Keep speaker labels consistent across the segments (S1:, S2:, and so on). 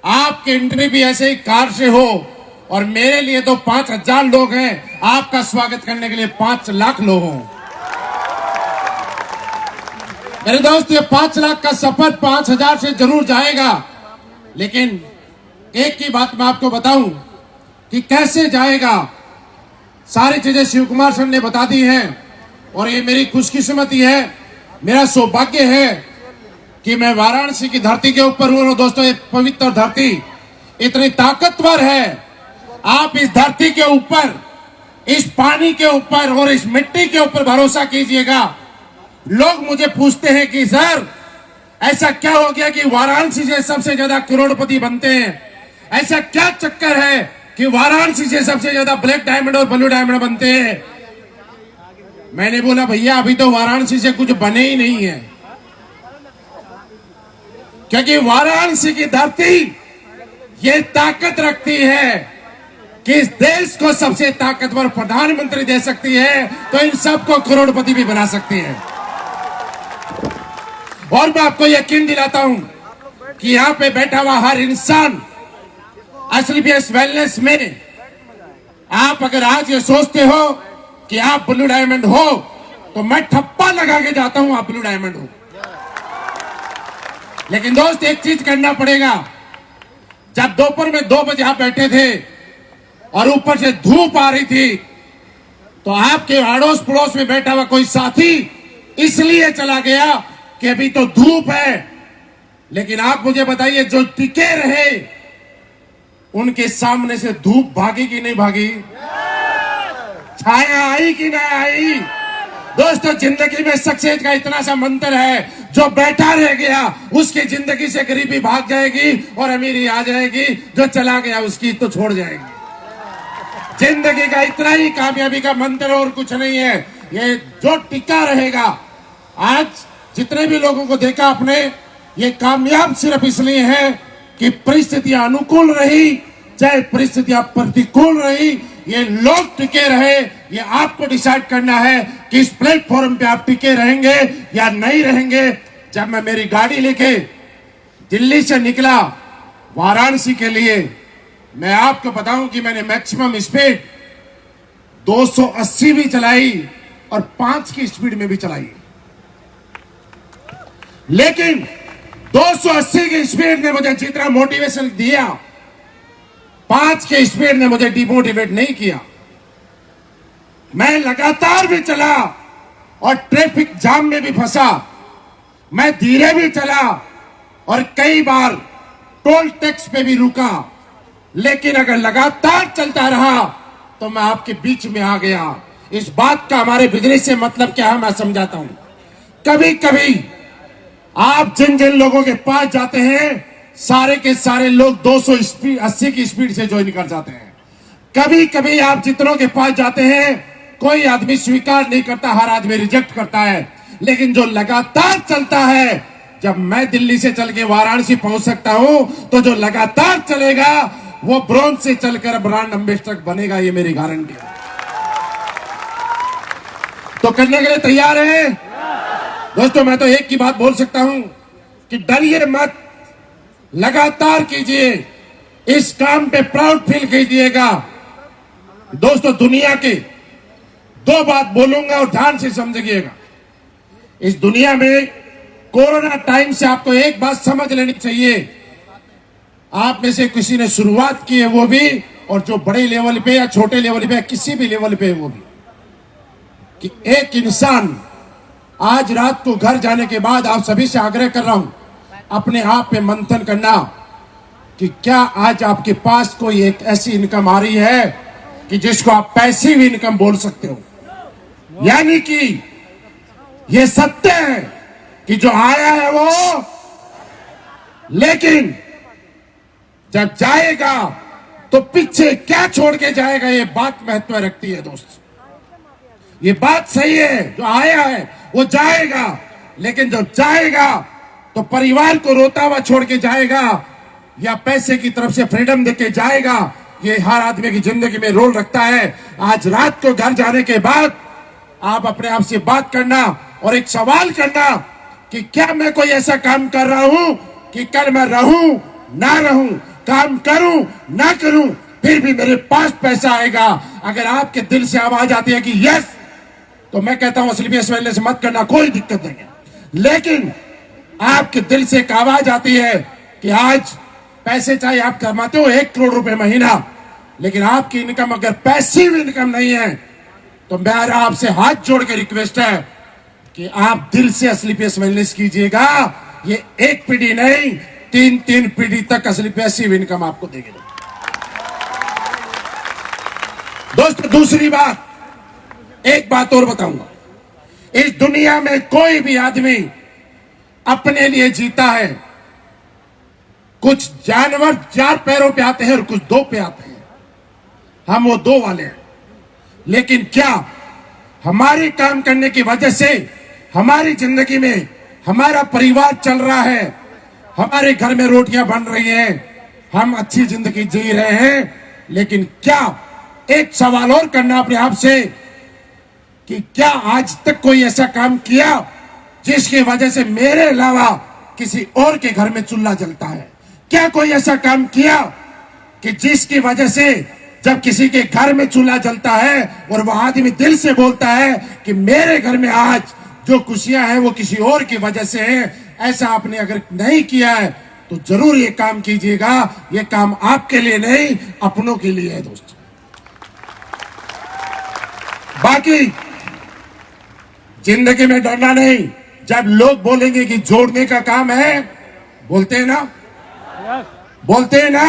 S1: आपकी एंट्री भी ऐसे ही कार से हो, और मेरे लिए तो 5,000 लोग हैं, आपका स्वागत करने के लिए 5 लाख लोग हों। मेरे दोस्त, ये 5 लाख का सफर 5,000 से जरूर जाएगा, लेकिन एक ही बात मैं आपको बताऊं कि कैसे जाएगा। सारी चीजें शिव कुमार सर ने बता दी हैं, और ये मेरी खुशकिस्मती है, मेरा सौभाग्य है कि मैं वाराणसी की धरती के ऊपर हूं। दोस्तों, ये पवित्र धरती इतनी ताकतवर है। आप इस धरती के ऊपर, इस पानी के ऊपर और इस मिट्टी के ऊपर भरोसा कीजिएगा। लोग मुझे पूछते हैं कि सर, ऐसा क्या हो गया कि वाराणसी से सबसे ज्यादा करोड़पति बनते हैं? ऐसा क्या चक्कर है कि वाराणसी से सबसे ज्यादा ब्लैक डायमंड और ब्लू डायमंड बनते हैं? मैंने बोला, भैया अभी तो वाराणसी से कुछ बने ही नहीं है, क्योंकि वाराणसी की धरती ये ताकत रखती है कि इस देश को सबसे ताकतवर प्रधानमंत्री दे सकती है, तो इन सबको करोड़पति भी बना सकती है। और मैं आपको यकीन दिलाता हूं कि यहां पे बैठा हुआ हर इंसान एसएलबीएस वेलनेस में, आप अगर आज ये सोचते हो कि आप ब्लू डायमंड हो, तो मैं ठप्पा लगा के जाता हूं आप ब्लू डायमंड हो। लेकिन दोस्त, एक चीज करना पड़ेगा। जब दोपहर में 2 बजे आप बैठे थे और ऊपर से धूप आ रही थी, तो आपके अड़ोस पड़ोस में बैठा हुआ कोई साथी इसलिए चला गया कि अभी तो धूप है। लेकिन आप मुझे बताइए, जो टिके रहे उनके सामने से धूप भागी कि नहीं भागी? छाया आई कि नहीं आई? दोस्तों, जिंदगी में सक्सेस का इतना सा मंत्र है, जो बैठा रह गया उसकी जिंदगी से गरीबी भाग जाएगी और अमीरी आ जाएगी, जो चला गया उसकी तो छोड़ जाएगी। जिंदगी का इतना ही कामयाबी का मंत्र, और कुछ नहीं है। ये जो टिका रहेगा, आज जितने भी लोगों को देखा आपने, ये कामयाब सिर्फ इसलिए है कि परिस्थितियां अनुकूल रही, चाहे परिस्थितियां प्रतिकूल रही, ये लोग टिके रहे। ये आपको डिसाइड करना है कि इस प्लेटफॉर्म पे आप टिके रहेंगे या नहीं रहेंगे। जब मैं मेरी गाड़ी लेके दिल्ली से निकला वाराणसी के लिए, मैं आपको बताऊं कि मैंने मैक्सिमम स्पीड 280 भी चलाई और 5 की स्पीड में भी चलाई, लेकिन 280 की स्पीड ने मुझे जितना मोटिवेशन दिया, 5 के स्पीड ने मुझे डिमोटिवेट नहीं किया। मैं लगातार भी चला और ट्रैफिक जाम में भी फंसा, मैं धीरे भी चला और कई बार टोल टैक्स पे भी रुका, लेकिन अगर लगातार चलता रहा तो मैं आपके बीच में आ गया। इस बात का हमारे बिजनेस से मतलब क्या है, मैं समझाता हूं। कभी कभी आप जिन जिन लोगों के पास जाते हैं, सारे के सारे लोग 280 की स्पीड से ज्वाइन कर जाते हैं। कभी कभी आप जितनों के पास जाते हैं, कोई आदमी स्वीकार नहीं करता, हर आदमी रिजेक्ट करता है। लेकिन जो लगातार चलता है, जब मैं दिल्ली से चल के वाराणसी पहुंच सकता हूं, तो जो लगातार चलेगा वो ब्रॉन्ज से चलकर ब्रांड एम्बेसडर बनेगा, ये मेरी गारंटी है। तो करने के लिए तैयार है दोस्तों? मैं तो एक ही बात बोल सकता हूं कि डरिए मत, लगातार कीजिए, इस काम पे प्राउड फील कीजिएगा। दोस्तों, दुनिया के 2 बात बोलूंगा और ध्यान से समझिएगा। इस दुनिया में कोरोना टाइम से आपको एक बात समझ लेनी चाहिए, आप में से किसी ने शुरुआत की है वो भी, और जो बड़े लेवल पे या छोटे लेवल पे, किसी भी लेवल पे वो भी, कि एक इंसान आज रात को घर जाने के बाद आप सभी से आग्रह कर रहा हूं, अपने आप पे मंथन करना कि क्या आज आपके पास कोई एक ऐसी इनकम आ रही है कि जिसको आप पैसिव इनकम बोल सकते हो। यानी कि ये सत्य है कि जो आया है वो, लेकिन जब जाएगा तो पीछे क्या छोड़ के जाएगा, ये बात महत्व रखती है दोस्त। ये बात सही है, जो आया है वो जाएगा, लेकिन जब जाएगा तो परिवार को रोता हुआ छोड़ के जाएगा या पैसे की तरफ से फ्रीडम देके जाएगा। ये हर आदमी की जिंदगी में रोल रखता है। आज रात को घर जाने के बाद आप अपने आप से बात करना और एक सवाल करना कि क्या मैं कोई ऐसा काम कर रहा हूं कि कल मैं रहूं ना रहूं, काम करूं ना करूं, फिर भी मेरे पास पैसा आएगा। अगर आपके दिल से आवाज आती है कि यस, तो मैं कहता हूं स्लीपियस वेलनेस मत करना, कोई दिक्कत नहीं है। लेकिन आपके दिल से एक आवाज आती है कि आज पैसे चाहे आप कमाते हो 1 करोड़ रुपए महीना, लेकिन आपकी इनकम अगर पैसिव इनकम नहीं है, तो मेरा आपसे हाथ जोड़ के रिक्वेस्ट है कि आप दिल से स्लीपियस वेलनेस कीजिएगा। ये एक पीढ़ी नहीं, 3 पीढ़ी तक पैसिव इनकम आपको देगी। दोस्तों दूसरी बात, एक बात और बताऊंगा, इस दुनिया में कोई भी आदमी अपने लिए जीता है। कुछ जानवर 4 पैरों पे आते हैं और कुछ 2 पे आते हैं, हम वो 2 वाले हैं। लेकिन क्या हमारी काम करने की वजह से हमारी जिंदगी में हमारा परिवार चल रहा है, हमारे घर में रोटियां बन रही हैं, हम अच्छी जिंदगी जी रहे हैं? लेकिन क्या एक सवाल और करना अपने आप से कि क्या आज तक कोई ऐसा काम किया जिसकी वजह से मेरे अलावा किसी और के घर में चूल्हा जलता है? क्या कोई ऐसा काम किया कि जिसकी वजह से जब किसी के घर में चूल्हा जलता है और वह आदमी दिल से बोलता है कि मेरे घर में आज जो खुशियां हैं वो किसी और की वजह से है? ऐसा आपने अगर नहीं किया है तो जरूर ये काम कीजिएगा। ये काम आपके लिए नहीं, अपनों के लिए है दोस्तों। बाकी जिंदगी में डरना नहीं। जब लोग बोलेंगे कि जोड़ने का काम है, बोलते हैं ना, बोलते हैं ना,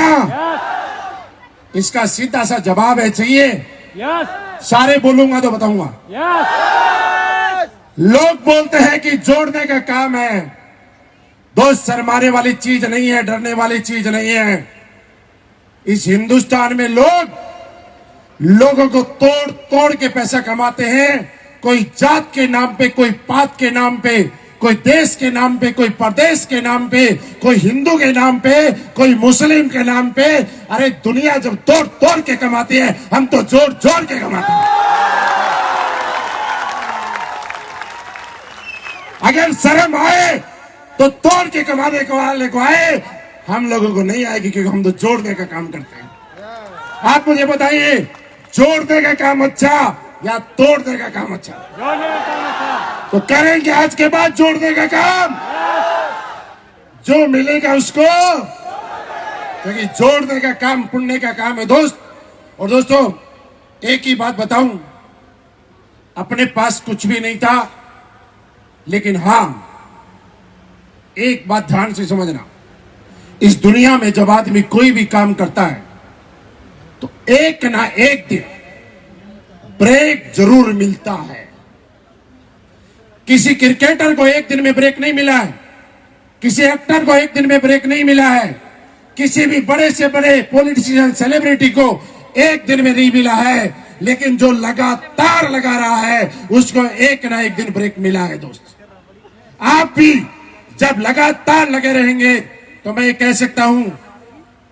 S1: इसका सीधा सा जवाब है चाहिए। सारे बोलूंगा तो बताऊंगा। लोग बोलते हैं कि जोड़ने का काम है। दोस्त, शर्माने वाली चीज नहीं है, डरने वाली चीज नहीं है। इस हिंदुस्तान में लोगों को तोड़ तोड़ के पैसा कमाते हैं। कोई जात के नाम पे, कोई पात के नाम पे, कोई देश के नाम पे, कोई प्रदेश के नाम पे, कोई हिंदू के नाम पे, कोई मुस्लिम के नाम पे। अरे दुनिया जब तोड़ तोड़ के कमाती है, हम तो जोड़ जोड़ के कमाते हैं। अगर शर्म आए तो तोड़ के कमाने को वाले को आए, हम लोगों को नहीं आएगी, क्योंकि हम तो जोड़ने का काम करते हैं। आप मुझे बताइए, जोड़ने का काम अच्छा या तोड़ने का काम अच्छा? जोड़ने का काम अच्छा। तो करेंगे आज के बाद जोड़ने का काम। जो मिलेगा उसको, क्योंकि जोड़ने का काम पुण्य का काम है दोस्त। और दोस्तों एक ही बात बताऊं, अपने पास कुछ भी नहीं था, लेकिन हां एक बात ध्यान से समझना, इस दुनिया में जब आदमी कोई भी काम करता है तो एक ना एक दिन ब्रेक जरूर मिलता है। किसी क्रिकेटर को एक दिन में ब्रेक नहीं मिला है, किसी एक्टर को एक दिन में ब्रेक नहीं मिला है, किसी भी बड़े से बड़े पॉलिटिशियन सेलिब्रिटी को एक दिन में नहीं मिला है, लेकिन जो लगातार लगा रहा है उसको एक ना एक दिन ब्रेक मिला है दोस्त। आप भी जब लगातार लगे रहेंगे तो मैं ये कह सकता हूं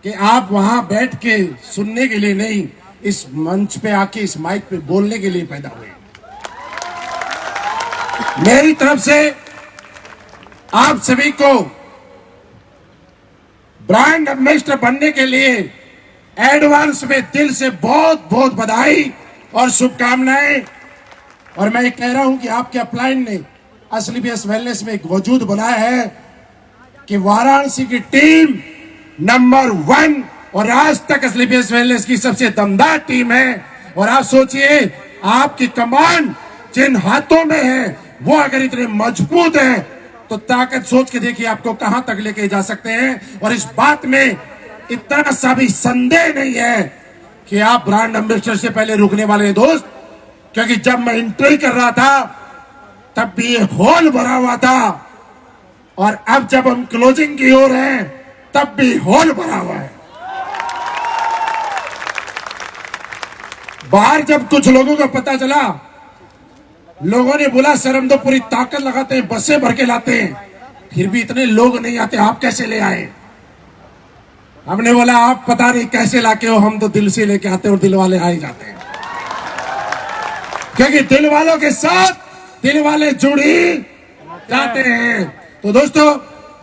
S1: कि आप वहां बैठ के सुनने के लिए नहीं, इस मंच पे आके इस माइक पे बोलने के लिए पैदा हुए। मेरी तरफ से आप सभी को ब्रांड एम्बेसडर बनने के लिए एडवांस में दिल से बहुत बहुत बधाई और शुभकामनाएं। और मैं ये कह रहा हूं कि आपके अपलाइन ने स्लीपियस वेलनेस में एक वजूद बनाया है कि वाराणसी की टीम नंबर 1 और आज तक स्लीपियस वेलनेस की सबसे दमदार टीम है। और आप सोचिए, आपकी कमान जिन हाथों में है वो अगर इतने मजबूत है तो ताकत सोच के देखिए आपको कहां तक लेके जा सकते हैं। और इस बात में इतना सा भी संदेह नहीं है कि आप ब्रांड एम्बेसडर से पहले रुकने वाले हैं दोस्त, क्योंकि जब मैं एंट्री कर रहा था तब भी ये हॉल भरा हुआ था, और अब जब हम क्लोजिंग की ओर हैं तब भी हॉल भरा हुआ है। बाहर जब कुछ लोगों को पता चला, लोगों ने बोला सर हम तो पूरी ताकत लगाते हैं, बसें भर के लाते हैं, फिर भी इतने लोग नहीं आते, आप कैसे ले आए? हमने बोला आप पता नहीं कैसे लाके हो, हम तो दिल से लेके आते हैं और दिल वाले आ ही जाते हैं, क्योंकि दिल वालों के साथ दिल वाले जुड़ ही जाते हैं। तो दोस्तों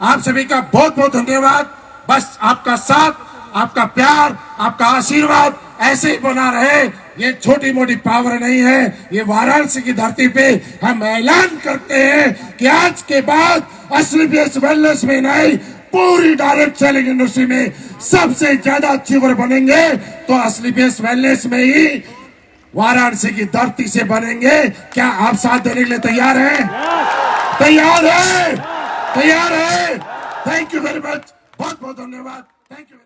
S1: आप सभी का बहुत बहुत धन्यवाद। बस आपका साथ, आपका प्यार, आपका आशीर्वाद ऐसे ही बना रहे। ये छोटी मोटी पावर नहीं है, ये वाराणसी की धरती पे हम ऐलान करते हैं कि आज के बाद एसलीपीएस वेलनेस में नहीं, पूरी डायरेक्ट सेलिंग इंडस्ट्री में सबसे ज्यादा अचीवर बनेंगे तो एसलीपीएस वेलनेस में ही वाराणसी की धरती से बनेंगे। क्या आप साथ देने के लिए तैयार हैं? तैयार है? तैयार है? थैंक यू वेरी मच, बहुत बहुत धन्यवाद। Thank you.